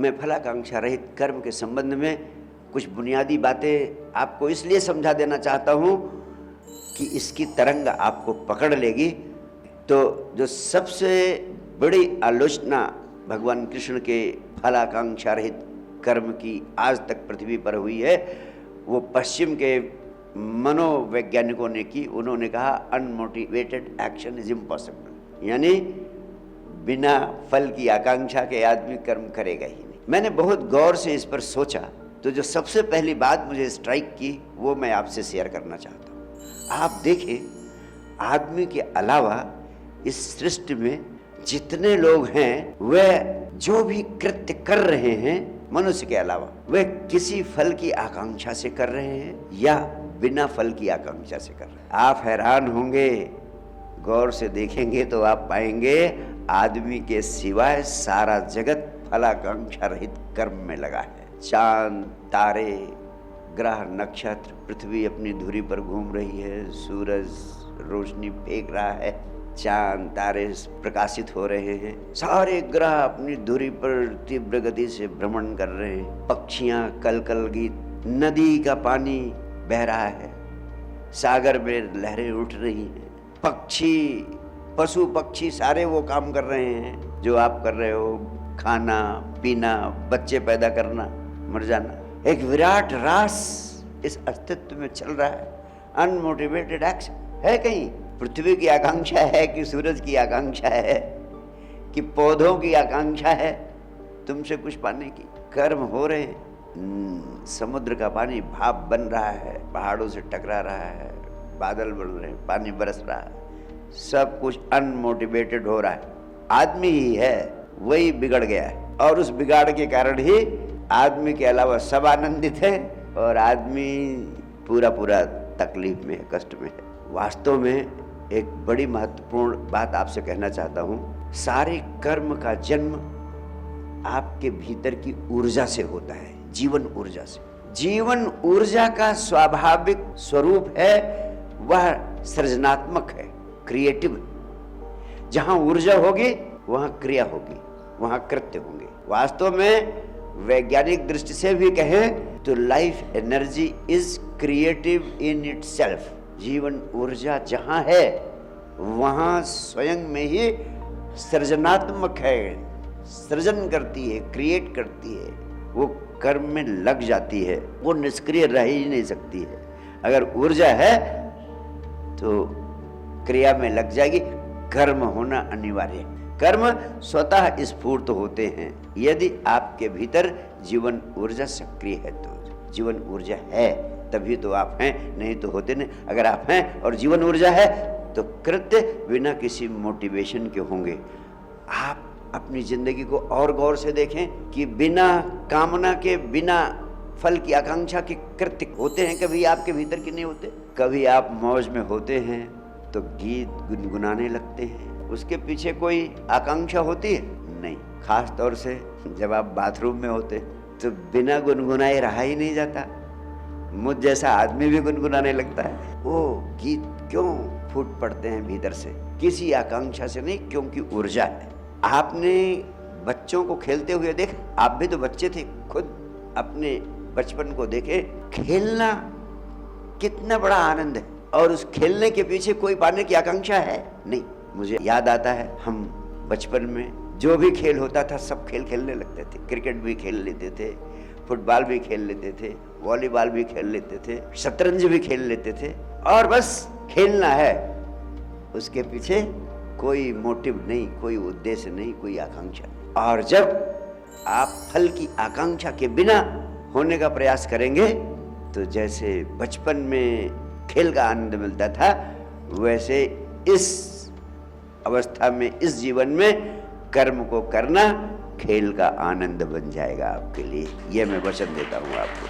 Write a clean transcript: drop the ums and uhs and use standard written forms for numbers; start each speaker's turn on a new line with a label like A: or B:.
A: मैं फलाकांक्षा रहित कर्म के संबंध में कुछ बुनियादी बातें आपको इसलिए समझा देना चाहता हूँ कि इसकी तरंग आपको पकड़ लेगी। तो जो सबसे बड़ी आलोचना भगवान कृष्ण के फलाकांक्षा रहित कर्म की आज तक पृथ्वी पर हुई है, वो पश्चिम के मनोवैज्ञानिकों ने की। उन्होंने कहा अनमोटिवेटेड एक्शन इज इम्पॉसिबल, यानी बिना फल की आकांक्षा के आदमी कर्म करेगा ही नहीं। मैंने बहुत गौर से इस पर सोचा, तो जो सबसे पहली बात मुझे स्ट्राइक की वो मैं आपसे शेयर करना चाहता हूँ। आप देखें, आदमी के अलावा इस सृष्टि में जितने लोग हैं वह जो भी कृत्य कर रहे हैं, मनुष्य के अलावा, वह किसी फल की आकांक्षा से कर रहे हैं या बिना फल की आकांक्षा से कर रहे हैं। आप हैरान होंगे, गौर से देखेंगे तो आप पाएंगे आदमी के सिवाय सारा जगत फलाकांक्षा रहित कर्म में लगा है। चांद, तारे, ग्रह, नक्षत्र, पृथ्वी अपनी धुरी पर घूम रही है, सूरज रोशनी फेंक रहा है, चांद तारे प्रकाशित हो रहे हैं, सारे ग्रह अपनी धुरी पर तीव्र गति से भ्रमण कर रहे हैं, पक्षियां कलकल गीत, नदी का पानी बह रहा है, सागर में लहरें उठ रही हैं, पक्षी, पशु पक्षी सारे वो काम कर रहे हैं जो आप कर रहे हो, खाना पीना, बच्चे पैदा करना, मर जाना। एक विराट रास इस अस्तित्व में चल रहा है। अनमोटिवेटेड एक्शन है कहीं? पृथ्वी की आकांक्षा है कि सूरज की आकांक्षा है कि पौधों की आकांक्षा है तुमसे कुछ पाने की? कर्म हो रहे हैं। समुद्र का पानी भाप बन रहा है, पहाड़ों से टकरा रहा है, बादल बन रहे हैं, पानी बरस रहा है, सब कुछ अनमोटिवेटेड हो रहा है। आदमी ही है वही बिगड़ गया है, और उस बिगाड़ के कारण ही आदमी के अलावा सब आनंदित हैं और आदमी पूरा पूरा तकलीफ में है, कष्ट में है। वास्तव में एक बड़ी महत्वपूर्ण बात आपसे कहना चाहता हूँ, सारे कर्म का जन्म आपके भीतर की ऊर्जा से होता है, जीवन ऊर्जा से। जीवन ऊर्जा का स्वाभाविक स्वरूप है वह सृजनात्मक है, क्रिएटिव। जहां ऊर्जा होगी वहां क्रिया होगी, वहां कृत्य होंगे। वास्तव में वैज्ञानिक दृष्टि से भी कहें तो life energy is creative in itself. जीवन ऊर्जा जहां है वहां स्वयं में ही सृजनात्मक है, सृजन करती है, क्रिएट करती है, वो कर्म में लग जाती है, वो निष्क्रिय रह ही नहीं सकती है। अगर ऊर्जा है तो क्रिया में लग जाएगी। कर्म होना अनिवार्य है। कर्म स्वतः स्फूर्त होते हैं यदि आपके भीतर जीवन ऊर्जा सक्रिय है। तो जीवन ऊर्जा है तभी तो आप हैं, नहीं तो होते नहीं। अगर आप हैं और जीवन ऊर्जा है तो कृत्य बिना किसी मोटिवेशन के होंगे। आप अपनी जिंदगी को और गौर से देखें कि बिना कामना के, बिना फल की आकांक्षा के कृत्य होते हैं कभी आपके भीतर के? नहीं होते। कभी आप मौज में होते हैं तो गीत गुनगुनाने लगते हैं, उसके पीछे कोई आकांक्षा होती है? नहीं। खास तौर से जब आप बाथरूम में होते तो बिना गुनगुनाए रहा ही नहीं जाता। मुझ जैसा आदमी भी गुनगुनाने लगता है। वो गीत क्यों फूट पड़ते हैं भीतर से? किसी आकांक्षा से नहीं, क्योंकि ऊर्जा है। आपने बच्चों को खेलते हुए देख, आप भी तो बच्चे थे, खुद अपने बचपन को देखे। खेलना कितना बड़ा आनंद है, और उस खेलने के पीछे कोई पाने की आकांक्षा है? नहीं। मुझे याद आता है, हम बचपन में जो भी खेल होता था सब खेल खेलने लगते थे। क्रिकेट भी खेल लेते थे, फुटबॉल भी खेल लेते थे, वॉलीबॉल भी खेल लेते थे, शतरंज भी खेल लेते थे, और बस खेलना है। उसके पीछे कोई मोटिव नहीं, कोई उद्देश्य नहीं, कोई आकांक्षा नहीं। और जब आप फल की आकांक्षा के बिना होने का प्रयास करेंगे तो जैसे बचपन में खेल का आनंद मिलता था, वैसे इस अवस्था में, इस जीवन में कर्म को करना खेल का आनंद बन जाएगा आपके लिए। यह मैं वचन देता हूँ आपको।